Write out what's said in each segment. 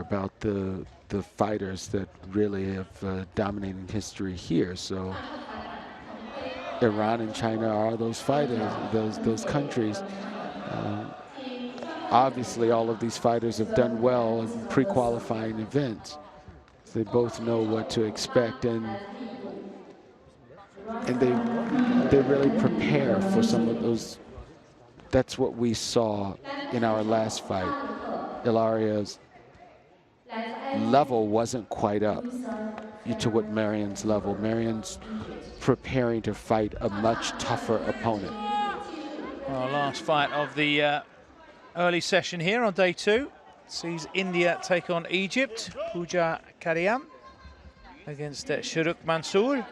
about the fighters that really have dominated history here. So Iran and China are those fighters, those countries. Obviously, all of these fighters have done well in pre-qualifying events. So they both know what to expect, and they really prepare for some of those. That's what we saw in our last fight. Ilaria's level wasn't quite up to what Marian's level. Marian's preparing to fight a much tougher opponent. Our last fight of the early session here on day 2 sees India take on Egypt. Pooja Kadian against Sharuk Mansoor.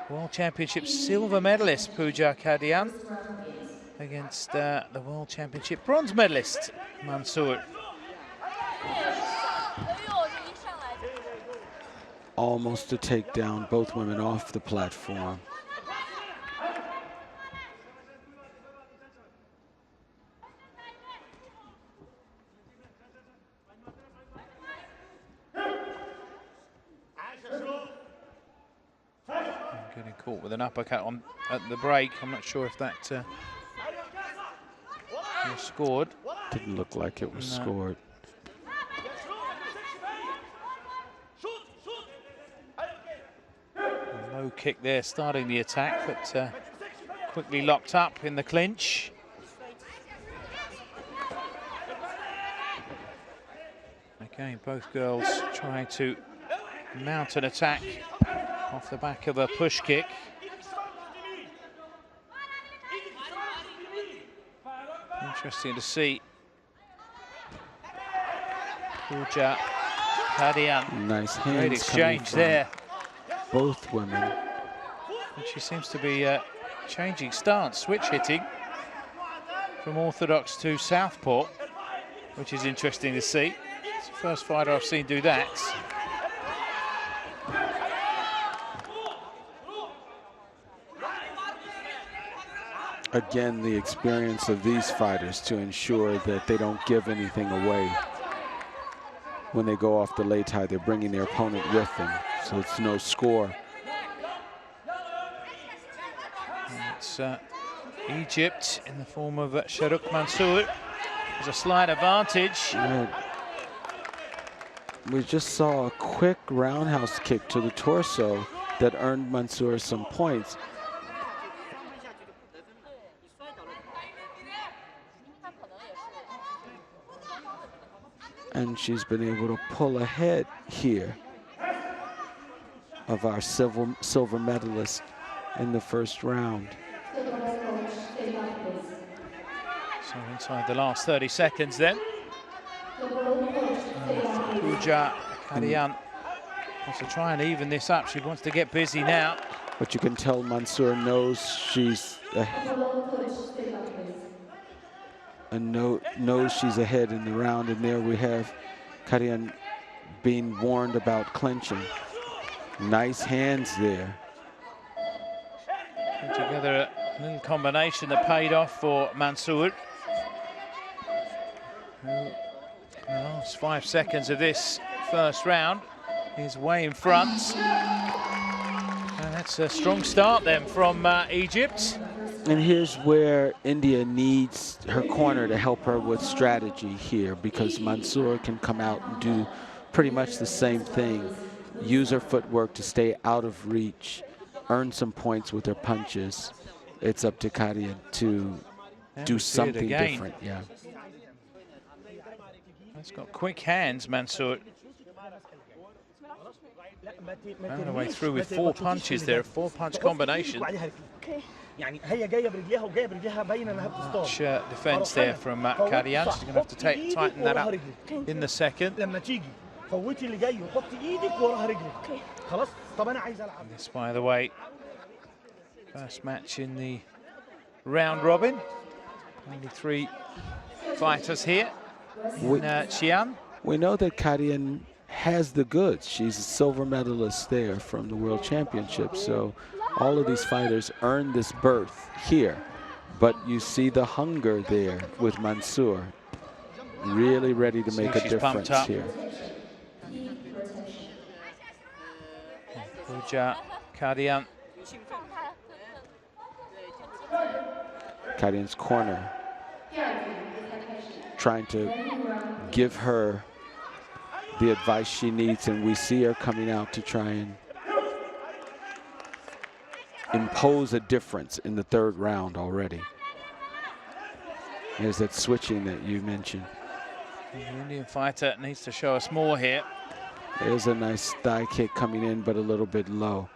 World Championship silver medalist Pooja Kadian against the World Championship bronze medalist Mansoor. Almost to take down both women off the platform. Getting caught with an uppercut on at the break. I'm not sure if that was scored. Didn't look like it was scored. Low kick there starting the attack, but quickly locked up in the clinch. Again, both girls trying to mount an attack off the back of a push kick. Interesting to see. Pooja Kadian. Nice hands. Great exchange there. Both women. And she seems to be changing stance, switch hitting from orthodox to southpaw, which is interesting to see. It's the first fighter I've seen do that. Again, the experience of these fighters to ensure that they don't give anything away. When they go off the lei tai, they're bringing their opponent with them, so it's no score. It's Egypt in the form of Sharuk Mansoor. There's a slight advantage. Yeah. We just saw a quick roundhouse kick to the torso that earned Mansoor some points. And she's been able to pull ahead here of our silver medalist in the first round. So inside the last 30 seconds then. Pooja Kadian wants to try and even this up. She wants to get busy now. But you can tell Mansoor knows she's knows she's ahead in the round, and there we have Kadian being warned about clinching. Nice hands there. Put together a little combination that paid off for Mansoor, who in the last 5 seconds of this first round is way in front. And that's a strong start then from Egypt. And here's where India needs her corner to help her with strategy here, because Mansoor can come out and do pretty much the same thing. Use her footwork to stay out of reach, earn some points with her punches. It's up to Kadian to do something different. Yeah. He's got quick hands, Mansoor. Found a way through with 4 punches there, a 4-punch combination. Much defense there from Kadian. She's going to have to tighten that up in the second. This, by the way, first match in the round robin. Only 3 fighters here in Xi'an. We know that Kadian has the goods. She's a silver medalist there from the World Championship, so all of these fighters earned this berth here. But you see the hunger there with Mansoor. really ready to See, make a she's pumped difference up. here. Puja Kadian. Kadian's corner, trying to give her the advice she needs, and we see her coming out to try and impose a difference in the third round already. There's that switching that you mentioned. The Indian fighter needs to show us more here. There's a nice thigh kick coming in, but a little bit low.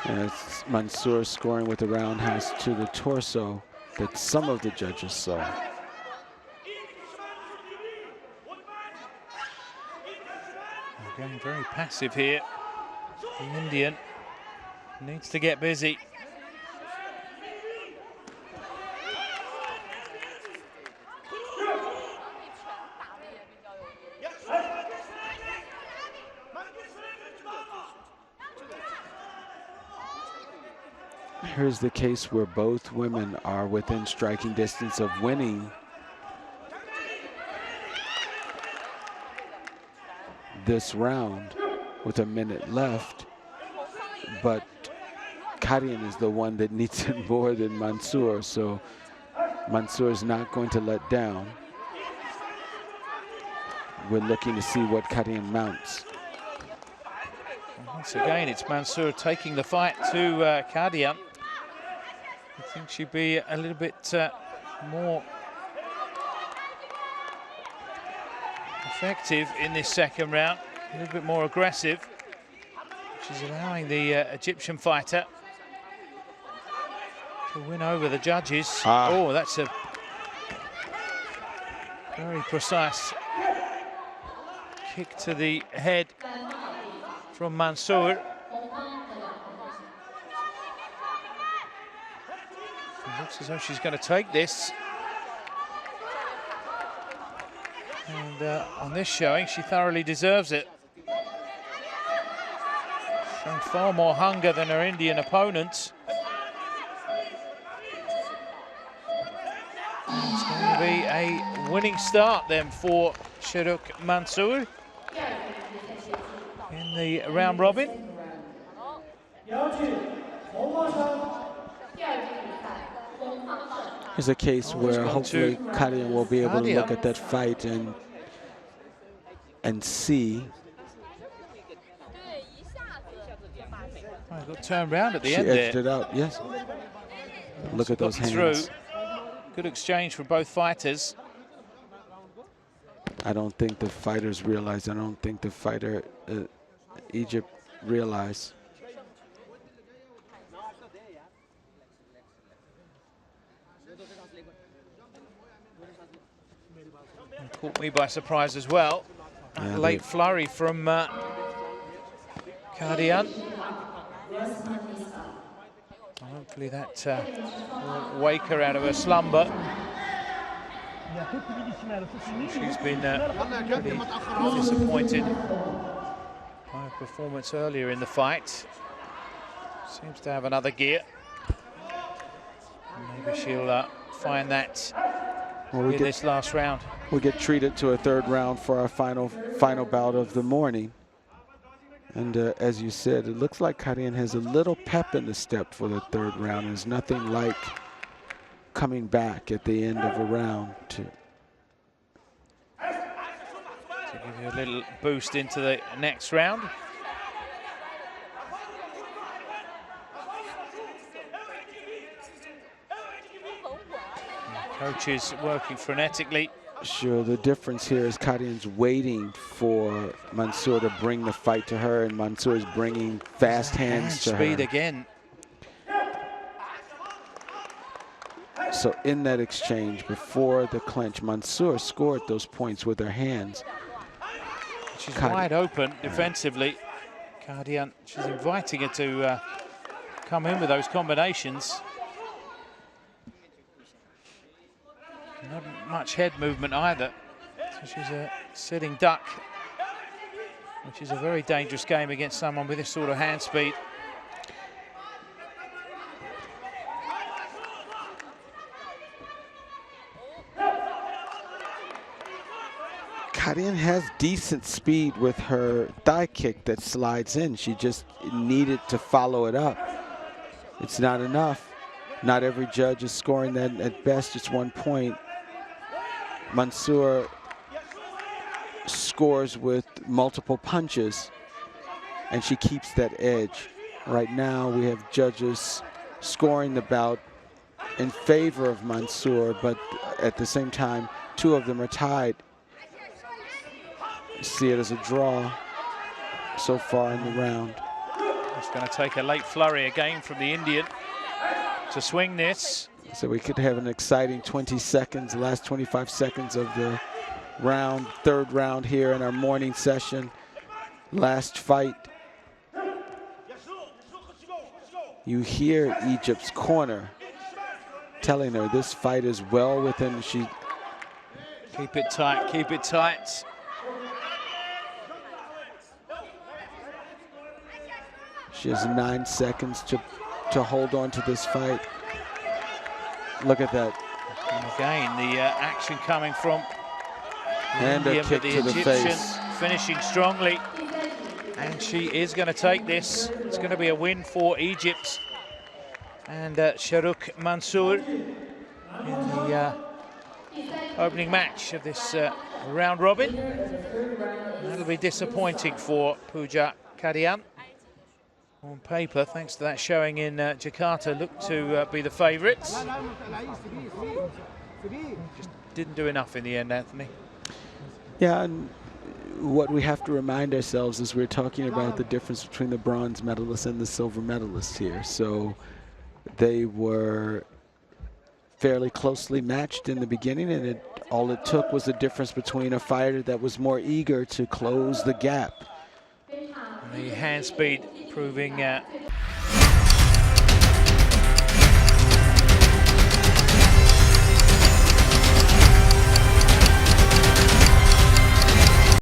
As Mansour scoring with a roundhouse to the torso that some of the judges saw. Again, very passive here. The Indian needs to get busy. Here's the case where both women are within striking distance of winning this round with a minute left, but Kadian is the one that needs it more than Mansour, so Mansour is not going to let down. We're looking to see what Kadian mounts. Once again, it's Mansour taking the fight to Kadian. I think she'd be a little bit more effective in this second round, a little bit more aggressive. She's allowing the Egyptian fighter to win over the judges. Oh, that's a very precise kick to the head from Mansour. It looks as though she's going to take this. And on this showing, she thoroughly deserves it. Showing far more hunger than her Indian opponents. It's going to be a winning start then for Sharuk Mansour in the round robin. Here's a case where hopefully Kadian will be able to look at that fight and see. Oh, got turned round at the She end edged there. it out, yes. Look at those hands. Through. Good exchange from both fighters. I don't think the fighters realize. I don't think the fighter, Egypt, realized. Caught me by surprise as well. Yeah, Late flurry from Kadian. Hopefully that will wake her out of her slumber. She's been pretty disappointed by her performance earlier in the fight. Seems to have another gear. Maybe she'll find that in this last round. We get treated to a third round for our final bout of the morning. And as you said, it looks like Kadian has a little pep in the step for the third round. There's nothing like coming back at the end of a round to give you a little boost into the next round. Coaches working frenetically. Sure, the difference here is Kadian's waiting for Mansour to bring the fight to her, and Mansour is bringing fast hands to her. Speed again. So in that exchange, before the clinch, Mansour scored those points with her hands. She's wide open defensively. Kadian, she's inviting her to come in with those combinations. Not much head movement either. So she's a sitting duck which is a very dangerous game against someone with this sort of hand speed. Karian has decent speed with her thigh kick that slides in. She just needed to follow it up. It's not enough. Not every judge is scoring that. At best, it's 1 point. Mansour scores with multiple punches, and she keeps that edge. Right now, we have judges scoring the bout in favor of Mansour, but at the same time, 2 of them are tied. See it as a draw so far in the round. It's going to take a late flurry again from the Indian to swing this. So we could have an exciting 20 seconds, the last 25 seconds of the round, third round here in our morning session. Last fight. You hear Egypt's corner telling her this fight is well within. She keep it tight, keep it tight. She has 9 seconds to hold on to this fight. Look at that. And again, the action coming from and a kick to the face. Finishing strongly. And she is going to take this. It's going to be a win for Egypt. And Shahrukh Mansour in the opening match of this round robin. That'll be disappointing for Pooja Kadian. On paper, thanks to that showing in Jakarta, looked to be the favourites. Just didn't do enough in the end, Anthony. Yeah, and what we have to remind ourselves is we're talking about the difference between the bronze medalist and the silver medalist here. So they were fairly closely matched in the beginning, and all it took was a difference between a fighter that was more eager to close the gap. The hand speed proving